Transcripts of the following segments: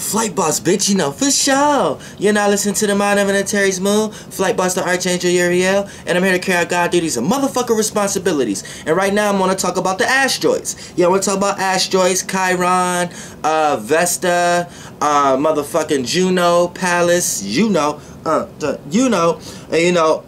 FLIGHTBOSS, bitch, you know, for sure. You're not listening to the Mind of an Asteroids Moon, FLIGHTBOSS, the Archangel Uriel, and I'm here to carry out God duties and motherfucking responsibilities. And right now I'm going to talk about the asteroids. Yeah, I'm going to talk about asteroids, Chiron, Vesta, motherfucking Juno, Pallas, Juno, and you know,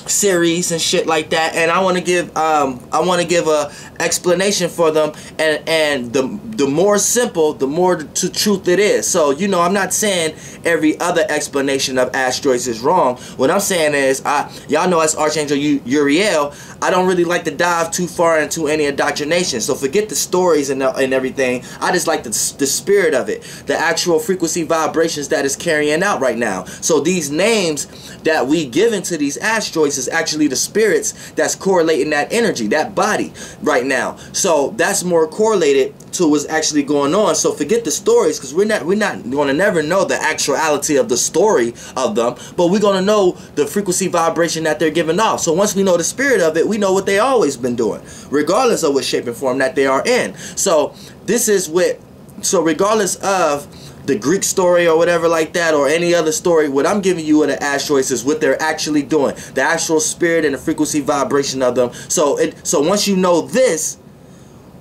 Ceres and shit like that, and I want to give a explanation for them, and the more simple, the more to truth it is. So you know, I'm not saying every other explanation of asteroids is wrong. What I'm saying is, y'all know as Archangel Uriel, I don't really like to dive too far into any indoctrination. So forget the stories and everything. I just like the spirit of it, the actual frequency vibrations that is carrying out right now. So these names that we give into these asteroids is actually the spirits that's correlating that energy, that body right now. So that's more correlated to what's actually going on. So forget the stories, because we're not going to never know the actuality of the story of them, but we're going to know the frequency vibration that they're giving off. So once we know the spirit of it, we know what they always been doing, regardless of what shape and form that they are in. So this is what, so regardless of the Greek story or whatever like that, or any other story, what I'm giving you in the asteroids is what they're actually doing, the actual spirit and the frequency vibration of them. So once you know this,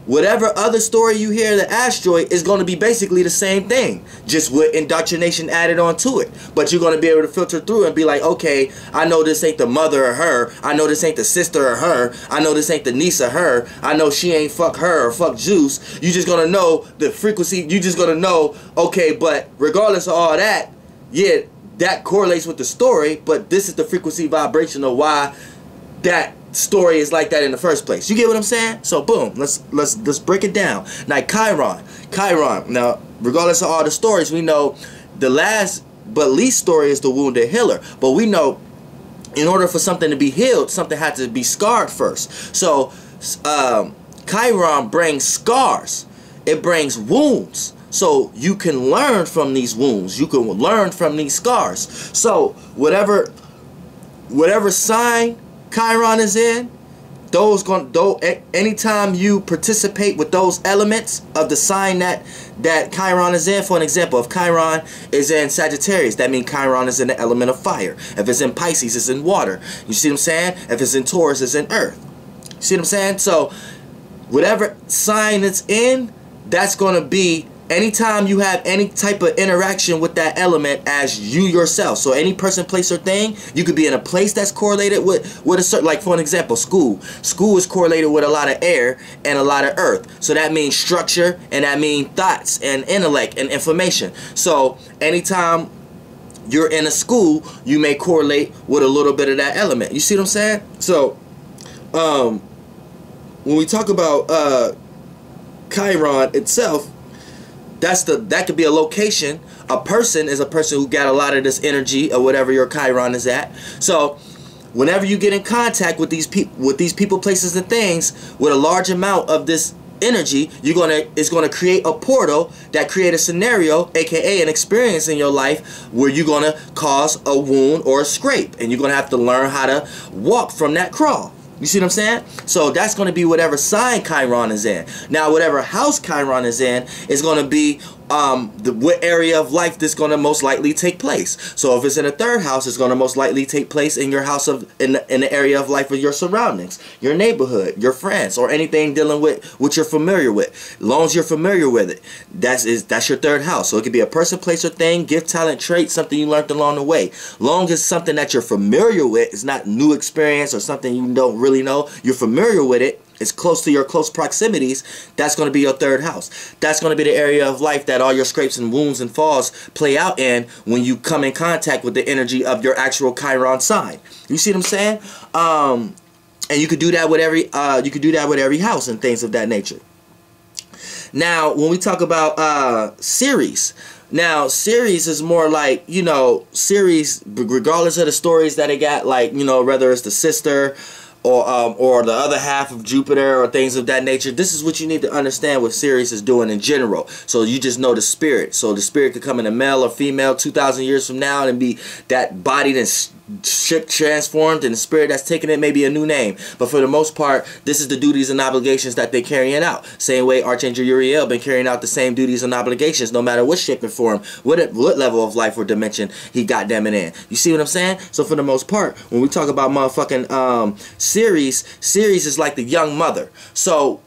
whatever other story you hear the asteroid is going to be basically the same thing, just with indoctrination added onto it. But you're going to be able to filter through and be like, okay, I know this ain't the mother of her, I know this ain't the sister of her, I know this ain't the niece of her, I know she ain't fuck her or fuck Zeus. You just going to know the frequency, you just going to know, okay, but regardless of all that, yeah, that correlates with the story, but this is the frequency vibration of why that story is like that in the first place. You get what I'm saying? So boom, let's break it down. Now Chiron. Now, regardless of all the stories, we know the last but least story is the wounded healer. But we know in order for something to be healed, something had to be scarred first. So Chiron brings scars. It brings wounds. So you can learn from these wounds. You can learn from these scars. So whatever sign Chiron is in, anytime you participate with those elements of the sign that Chiron is in. For an example, if Chiron is in Sagittarius, that means Chiron is in the element of fire. If it's in Pisces, it's in water. You see what I'm saying? If it's in Taurus, it's in earth. You see what I'm saying? So whatever sign it's in, that's going to be anytime you have any type of interaction with that element as you yourself. So any person, place, or thing, you could be in a place that's correlated with a certain, like for an example, school. School is correlated with a lot of air and a lot of earth. So that means structure, and that means thoughts and intellect and information. So anytime you're in a school, you may correlate with a little bit of that element. You see what I'm saying? So when we talk about Chiron itself, that could be a location. A person is a person who got a lot of this energy or whatever your Chiron is at. So whenever you get in contact with these people, places, and things with a large amount of this energy, it's gonna create a portal that create a scenario, aka an experience in your life where you're gonna cause a wound or a scrape, and you're gonna have to learn how to walk from that crawl. You see what I'm saying? So that's going to be whatever sign Chiron is in. Now, whatever house Chiron is in is going to be what area of life this going to most likely take place. So if it's in a third house, it's going to most likely take place in your house in the area of life of your surroundings, your neighborhood, your friends, or anything dealing with what you're familiar with. As long as you're familiar with it, that's your third house. So it could be a person, place, or thing, gift, talent, trait, something you learned along the way. Long as something that you're familiar with, it's not new experience or something you don't really know, you're familiar with it, it's close to your close proximities, that's going to be your third house. That's going to be the area of life that all your scrapes and wounds and falls play out in when you come in contact with the energy of your actual Chiron sign. You see what I'm saying? And you could do that with every house and things of that nature. Now, when we talk about Ceres, now Ceres is more like, you know, Ceres, regardless of the stories that it got, like, you know, whether it's the sister or the other half of Jupiter or things of that nature. This is what you need to understand what Ceres is doing in general. So you just know the spirit. So the spirit could come in a male or female 2,000 years from now and be that body that's ship transformed and the spirit that's taking it may be a new name, but for the most part, this is the duties and obligations that they're carrying out. Same way Archangel Uriel been carrying out the same duties and obligations, no matter what shape and form, what level of life or dimension he got them in. You see what I'm saying? So for the most part, when we talk about motherfucking Ceres is like the young mother. So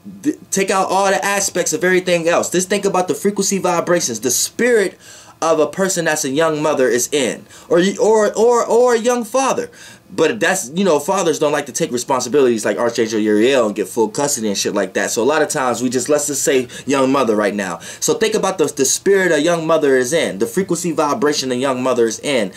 take out all the aspects of everything else. Just think about the frequency vibrations, the spirit of a person that's a young mother is in, or a young father. But that's, you know, fathers don't like to take responsibilities like Archangel Uriel and get full custody and shit like that. So a lot of times we just, let's just say young mother right now. So think about the spirit a young mother is in, the frequency vibration a young mother is in,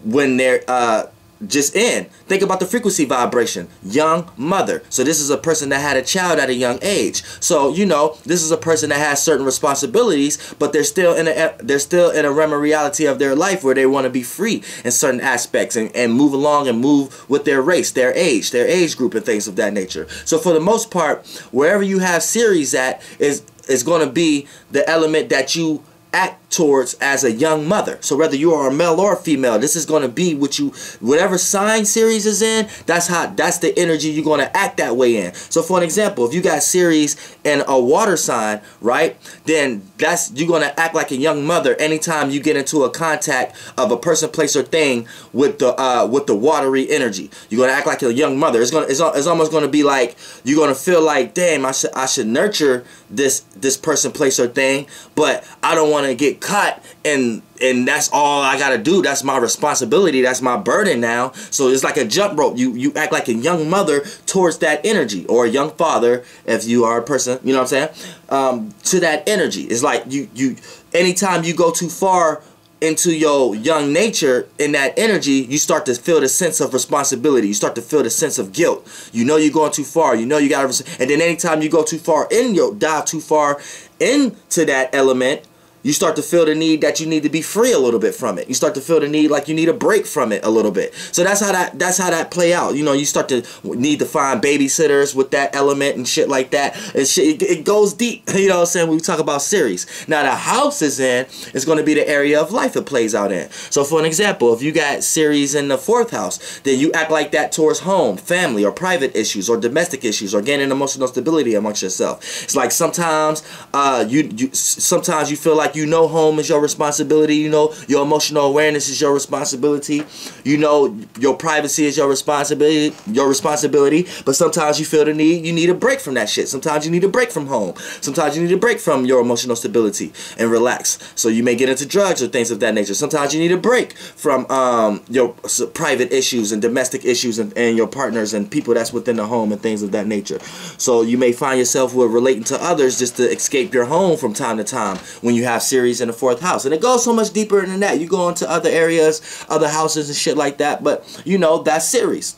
when they're just in. Think about the frequency vibration, young mother. So this is a person that had a child at a young age. So, you know, this is a person that has certain responsibilities, but they're still in a realm of reality of their life where they want to be free in certain aspects and move along and move with their race, their age group and things of that nature. So for the most part, wherever you have Ceres at is going to be the element that you act towards as a young mother. So whether you are a male or a female, this is going to be what you, whatever sign Ceres is in, that's the energy you're going to act that way in. So for an example, if you got Ceres in a water sign, right, then you're going to act like a young mother anytime you get into a contact of a person, place, or thing with the watery energy. You're going to act like a young mother. It's almost going to be like you're going to feel like, damn, I should nurture this person, place, or thing, but I don't want to get caught and that's all I gotta do. That's my responsibility. That's my burden now. So it's like a jump rope. You act like a young mother towards that energy, or a young father if you are a person, you know what I'm saying, to that energy. It's like you anytime you go too far into your young nature in that energy, you start to feel the sense of responsibility. You start to feel the sense of guilt. You know you're going too far. You know you gotta, and then anytime you go too far dive too far into that element, you start to feel the need that you need to be free a little bit from it. You start to feel the need like you need a break from it a little bit. So that's how that play out. You know, you start to need to find babysitters with that element and shit like that. And shit, it goes deep. You know what I'm saying? When we talk about Ceres. Now the house is going to be the area of life it plays out in. So for an example, if you got Ceres in the 4th house, then you act like that towards home, family, or private issues, or domestic issues, or gaining emotional stability amongst yourself. It's like sometimes sometimes you feel like, you know, home is your responsibility. You know, your emotional awareness is your responsibility. You know, your privacy is your responsibility. But sometimes you feel the need, you need a break from that shit. Sometimes you need a break from home. Sometimes you need a break from your emotional stability and relax. So you may get into drugs or things of that nature. Sometimes you need a break from your private issues and domestic issues and your partners and people that's within the home and things of that nature. So you may find yourself with relating to others just to escape your home from time to time when you have Ceres in the 4th house. And it goes so much deeper than that. You go into other areas, other houses and shit like that, but you know, that's Ceres.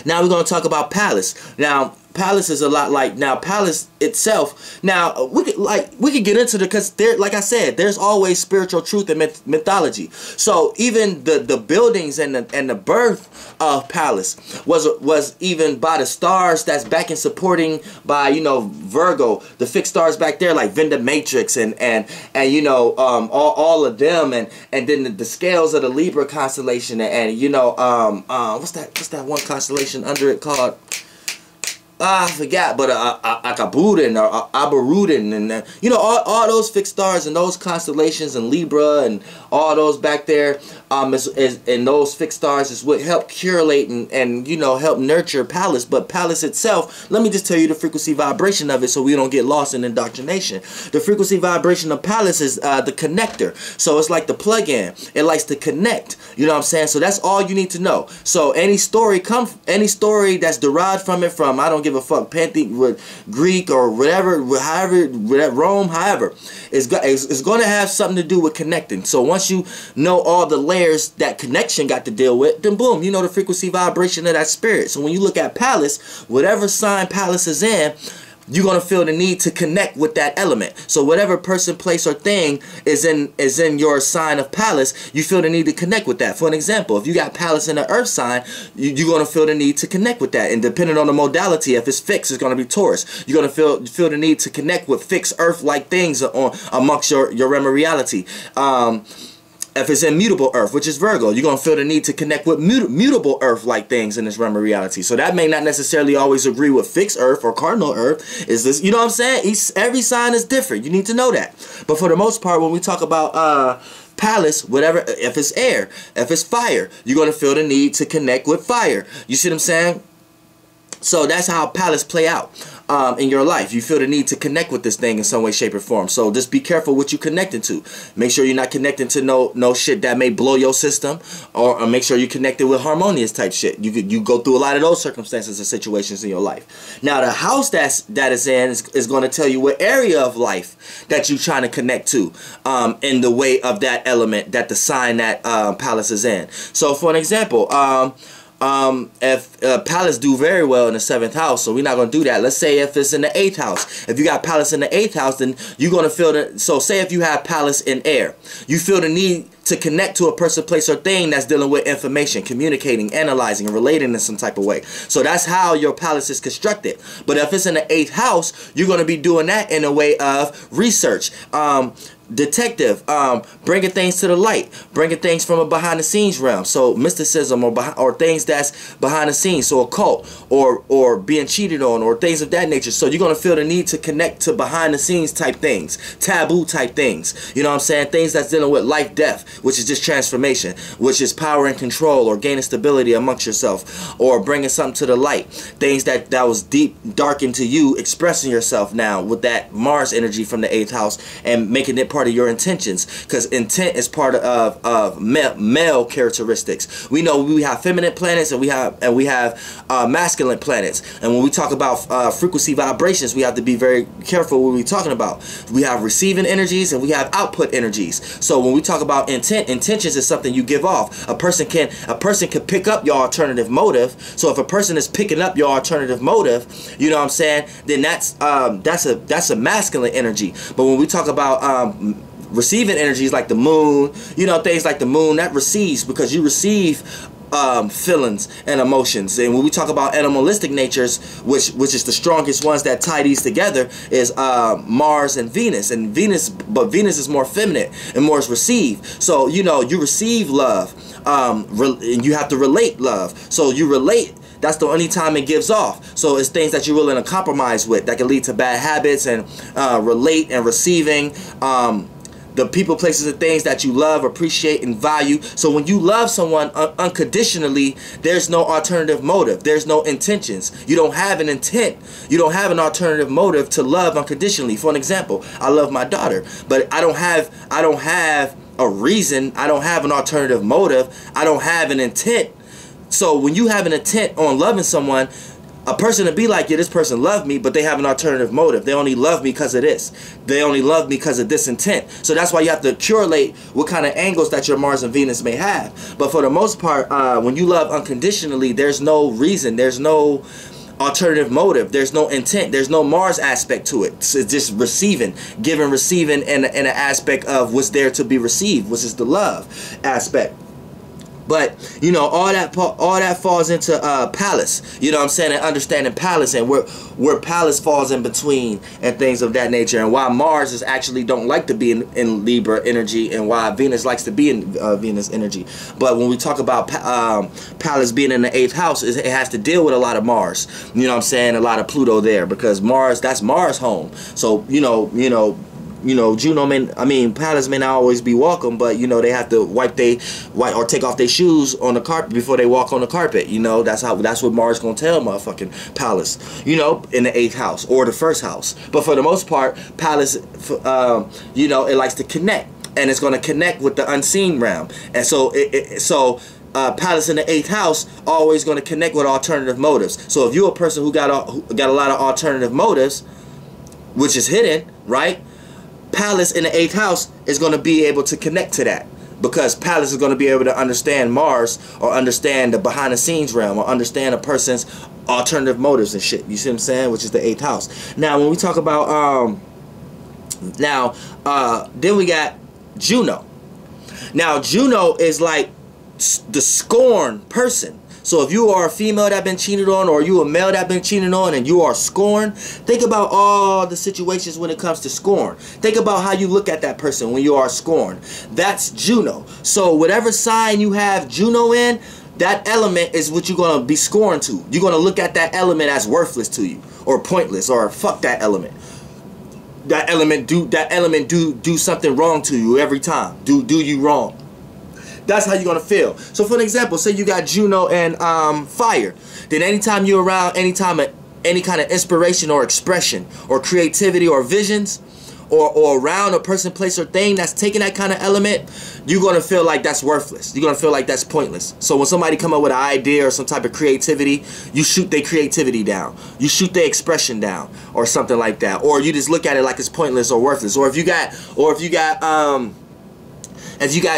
Now we're going to talk about Pallas. Now Pallas is a lot like, now Pallas itself, now we could get into the, because there, like I said, there's always spiritual truth in mythology. So even the buildings and the birth of Pallas was even by the stars that's back and supporting by, you know, Virgo, the fixed stars back there like Venda Matrix and you know, all of them, and then the scales of the Libra constellation, and you know, what's that one constellation under it called? I forgot, but Akabudin or Abarudin, and you know, all those fixed stars and those constellations and Libra and all those back there, and those fixed stars is what help curate and you know, help nurture Pallas. But Pallas itself, let me just tell you the frequency vibration of it so we don't get lost in indoctrination. The frequency vibration of Pallas is the connector. So it's like the plug-in. It likes to connect. You know what I'm saying? So that's all you need to know. So any story that's derived from it, from, I don't give a fuck, with Greek or whatever, however, Rome, however, it's going to have something to do with connecting. So once you know all the layers that connection got to deal with, then boom, you know the frequency vibration of that spirit. So when you look at Pallas, whatever sign Pallas is in, you're going to feel the need to connect with that element. So whatever person, place, or thing is in your sign of Pallas, you feel the need to connect with that. For an example, if you got Pallas in the earth sign, you're going to feel the need to connect with that. And depending on the modality, if it's fixed, it's going to be Taurus. You're going to feel the need to connect with fixed earth-like things amongst your realm of reality. If it's immutable earth, which is Virgo, you're going to feel the need to connect with mutable earth-like things in this realm of reality. So that may not necessarily always agree with fixed earth or cardinal earth. Is this, you know what I'm saying? Every sign is different. You need to know that. But for the most part, when we talk about Pallas, whatever, if it's air, if it's fire, you're going to feel the need to connect with fire. You see what I'm saying? So that's how Pallas play out in your life. You feel the need to connect with this thing in some way, shape, or form. So just be careful what you connecting to. Make sure you're not connecting to no shit that may blow your system, or make sure you're connected with harmonious type shit. You go through a lot of those circumstances and situations in your life. Now the house that is in is going to tell you what area of life that you're trying to connect to in the way of that element, that the sign that Pallas is in. So for an example, if Pallas do very well in the 7th house, so we're not going to do that. Let's say if it's in the 8th house. If you got Pallas in the 8th house, then you're going to feel the, so say if you have Pallas in air, you feel the need to connect to a person, place, or thing that's dealing with information, communicating, analyzing, and relating in some type of way. So that's how your Pallas is constructed. But if it's in the 8th house, you're going to be doing that in a way of research, detective, bringing things to the light, bringing things from a behind the scenes realm. So mysticism or things that's behind the scenes, so occult or being cheated on or things of that nature. So you're going to feel the need to connect to behind the scenes type things, taboo type things, you know what I'm saying, things that's dealing with life, death, which is just transformation, which is power and control, or gaining stability amongst yourself, or bringing something to the light, things that was deep, dark into you, expressing yourself now with that Mars energy from the 8th house and making it part of your intentions, because intent is part of male characteristics. We know we have feminine planets and we have masculine planets, and when we talk about frequency vibrations, we have to be very careful what we're talking about. We have receiving energies and we have output energies. So when we talk about intentions is something you give off. A person can pick up your alternative motive. So if a person is picking up your alternative motive, you know what I'm saying, then that's a masculine energy. But when we talk about receiving energies like the moon, you know, things like the moon, that receives, because you receive feelings and emotions. And when we talk about animalistic natures, which is the strongest ones that tie these together, is Mars and Venus. But Venus is more feminine and more is received. So you know, you receive love, and you have to relate love. So you relate. That's the only time it gives off. So it's things that you're willing to compromise with that can lead to bad habits, and relate and receiving the people, places, and things that you love, appreciate, and value. So when you love someone unconditionally, there's no alternative motive. There's no intentions. You don't have an intent. You don't have an alternative motive to love unconditionally. For an example, I love my daughter, but I don't have a reason. I don't have an alternative motive. I don't have an intent. So when you have an intent on loving someone, a person to be like, yeah, this person loved me, but they have an alternative motive. They only love me because of this. They only love me because of this intent. So that's why you have to correlate what kind of angles that your Mars and Venus may have. But for the most part, when you love unconditionally, there's no reason. There's no alternative motive. There's no intent. There's no Mars aspect to it. It's just receiving, giving, receiving, and an aspect of what's there to be received, which is the love aspect. But you know, all that falls into Pallas. You know what I'm saying? And understanding Pallas and where Pallas falls in between and things of that nature, and why Mars is actually don't like to be in Libra energy, and why Venus likes to be in Venus energy. But when we talk about Pallas being in the 8th house, it has to deal with a lot of Mars. You know what I'm saying? A lot of Pluto there, because Mars, that's Mars home. So you know, Juno Pallas may not always be welcome, but you know, they have to wipe or take off their shoes on the carpet before they walk on the carpet. You know, that's what Mars gonna tell motherfucking Pallas, you know, in the 8th house or the 1st house. But for the most part, Pallas, you know, it likes to connect, and it's gonna connect with the unseen realm. And so Pallas in the 8th house always gonna connect with alternative motives. So if you're a person who got a lot of alternative motives, which is hidden, right? Pallas in the 8th house is going to be able to connect to that, because Pallas is going to be able to understand Mars, or understand the behind the scenes realm, or understand a person's alternative motives and shit. You see what I'm saying? Which is the 8th house. Now when we talk about then we got Juno. Now Juno is like the scorned person. So if you are a female that been cheated on, or you a male that been cheated on, and you are scorned, think about all the situations when it comes to scorn. Think about how you look at that person when you are scorned. That's Juno. So whatever sign you have Juno in, that element is what you're going to be scorned to. You're going to look at that element as worthless to you, or pointless, or fuck that element. That element do something wrong to you every time. Do you wrong. That's how you're going to feel. So for an example, say you got Juno and fire. Then anytime you're around any kind of inspiration or expression or creativity or visions, or around a person, place, or thing that's taking that kind of element, you're going to feel like that's worthless. You're going to feel like that's pointless. So when somebody come up with an idea or some type of creativity, you shoot their creativity down. You shoot their expression down, or something like that. Or you just look at it like it's pointless or worthless. Or if you got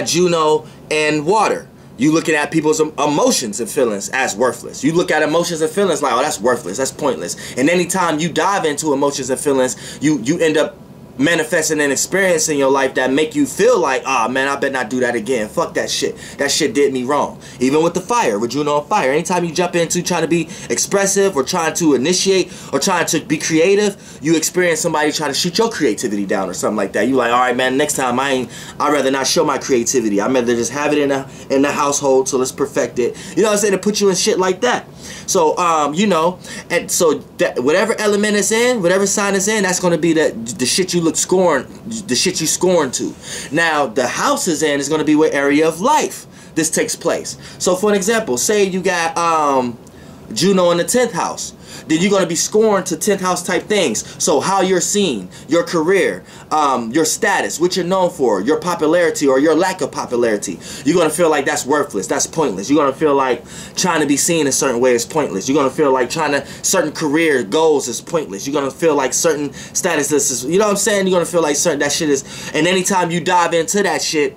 Juno and water, you looking at people's emotions and feelings as worthless. You look at emotions and feelings like, oh, that's worthless, that's pointless. And anytime you dive into emotions and feelings, you end up manifesting an experience in your life that make you feel like, ah, man, I better not do that again. Fuck that shit. That shit did me wrong. Even with the fire, with Juno on fire, anytime you jump into trying to be expressive, or trying to initiate, or trying to be creative, you experience somebody trying to shoot your creativity down or something like that. You like, all right, man, next time I'd rather not show my creativity. I'd rather just have it in the household till it's perfected. You know what I'm saying? To put you in shit like that. So you know, and so that whatever element is in, whatever sign is in, that's going to be the shit you the shit you scorn to. Now the house is in is going to be where area of life this takes place. So for an example, say you got Juno in the 10th house, then you're going to be scorned to 10th house type things. So how you're seen, your career, your status, what you're known for, your popularity or your lack of popularity. You're going to feel like that's worthless, that's pointless. You're going to feel like trying to be seen a certain way is pointless. You're going to feel like certain career goals is pointless. You're going to feel like certain status is, you know what I'm saying? You're going to feel like that shit is, and anytime you dive into that shit,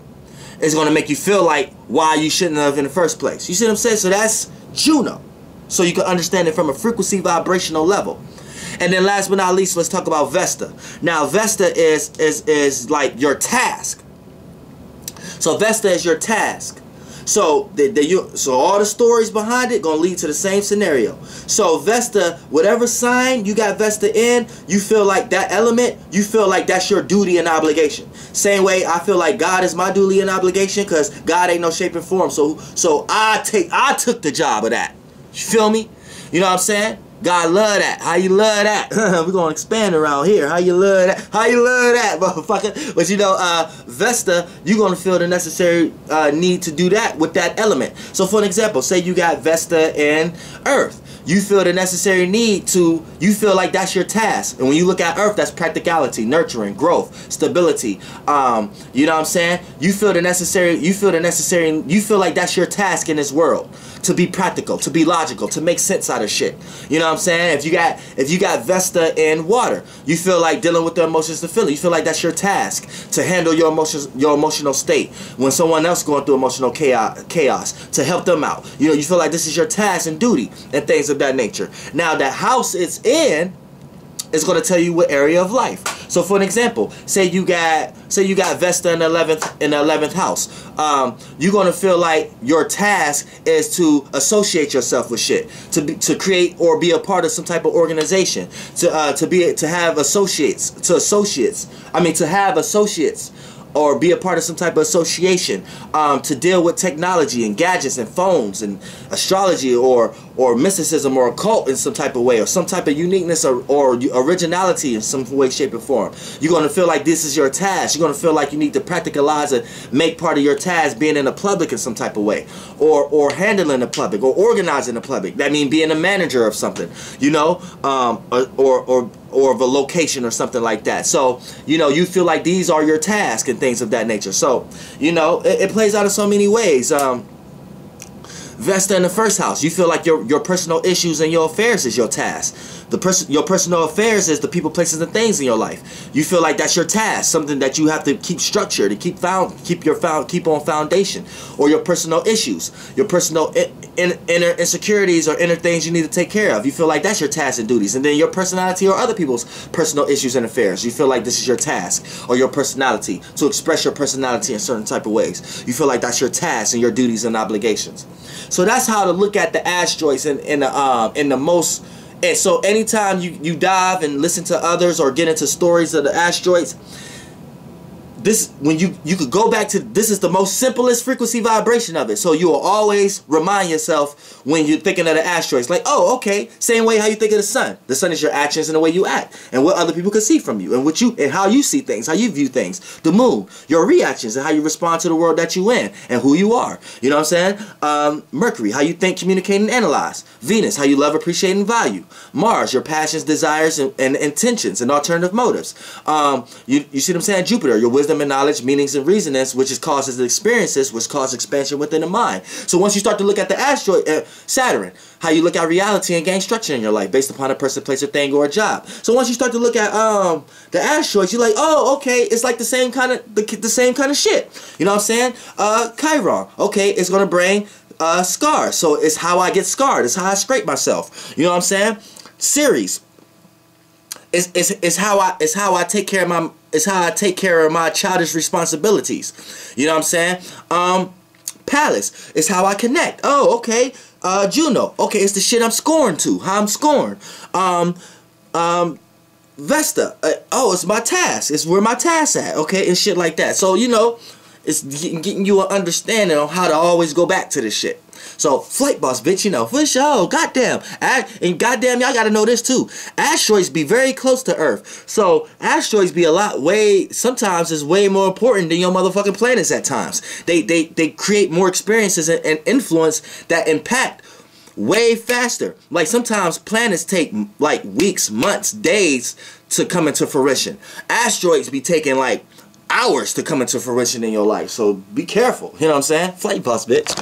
it's going to make you feel like why you shouldn't have in the first place. You see what I'm saying? So that's Juno. So you can understand it from a frequency vibrational level. And then last but not least, let's talk about Vesta. Now Vesta is like your task. So Vesta is your task. So so all the stories behind it gonna lead to the same scenario. So Vesta, whatever sign you got Vesta in, you feel like that element, you feel like that's your duty and obligation. Same way I feel like God is my duty and obligation, because God ain't no shape and form. So I took the job of that. You feel me? You know what I'm saying? God love that. How you love that? We're going to expand around here. How you love that? How you love that, motherfucker? But you know, Vesta, you're going to feel the necessary need to do that with that element. So for an example, say you got Vesta in Earth. You feel the necessary need to, you feel like that's your task. And when you look at Earth, that's practicality, nurturing, growth, stability. You know what I'm saying? You feel like that's your task in this world. To be practical, to be logical, to make sense out of shit. You know what I'm saying? If you got Vesta in water, you feel like dealing with the emotions to feel it. You feel like that's your task, to handle your emotions, your emotional state. When someone else going through emotional chaos, to help them out. You know, you feel like this is your task and duty and things of that nature. Now that house it's in is going to tell you what area of life. So for an example, say you got Vesta in the 11th house. You're going to feel like your task is to associate yourself with shit, to create or be a part of some type of organization, to have associates, or be a part of some type of association, to deal with technology and gadgets and phones and astrology or mysticism or occult in some type of way, or some type of uniqueness or originality in some way, shape, or form. You're going to feel like this is your task. You're going to feel like you need to practicalize and make part of your task being in the public in some type of way, or handling the public, or organizing the public. That means being a manager of something, you know, or of a location or something like that. So, you know, you feel like these are your tasks and things of that nature. So, you know, it plays out in so many ways. Vesta in the first house, you feel like your personal issues and your affairs is your task. Your personal affairs is the people, places, and things in your life. You feel like that's your task, something that you have to keep structured, to keep on foundation. Or your personal issues, your personal inner insecurities or inner things you need to take care of. You feel like that's your tasks and duties. And then your personality or other people's personal issues and affairs. You feel like this is your task or your personality, to express your personality in certain type of ways. You feel like that's your tasks and your duties and obligations. So that's how to look at the asteroids in the most. And so anytime you dive and listen to others or get into stories of the asteroids, this, when you could go back to, this is the most simplest frequency vibration of it. So you will always remind yourself when you're thinking of the asteroids, like, oh, okay, same way how you think of the sun. The sun is your actions and the way you act, and what other people can see from you, and what you, and how you see things, how you view things. The moon, your reactions and how you respond to the world that you in and who you are. You know what I'm saying? Mercury, how you think, communicate, and analyze. Venus, how you love, appreciate, and value. Mars, your passions, desires, and intentions and alternative motives. You see what I'm saying? Jupiter, your wisdom and knowledge, meanings and reasonings, which is causes the experiences, which cause expansion within the mind. So once you start to look at the asteroid, Saturn, how you look at reality and gain structure in your life based upon a person, place, or thing, or a job. So once you start to look at the asteroids, you're like, oh, okay, it's like the same kind of shit. You know what I'm saying? Chiron, okay, it's gonna bring scars. So it's how I get scarred. It's how I scrape myself. You know what I'm saying? Ceres. It's how I take care of my childish responsibilities. You know what I'm saying? Pallas is how I connect. Oh, okay. Juno, okay, it's the shit I'm scoring to. How I'm scoring. Vesta, oh, it's my task. It's where my task at. Okay, and shit like that. So you know, it's getting you an understanding on how to always go back to this shit. So, Flight Boss, bitch, you know, for sure, goddamn. And goddamn, y'all gotta know this too. Asteroids be very close to Earth. So, asteroids be sometimes is way more important than your motherfucking planets at times. They create more experiences and influence that impact way faster. Like, sometimes planets take, like, weeks, months, days to come into fruition. Asteroids be taking, like, hours to come into fruition in your life. So, be careful. You know what I'm saying? Flight Boss, bitch.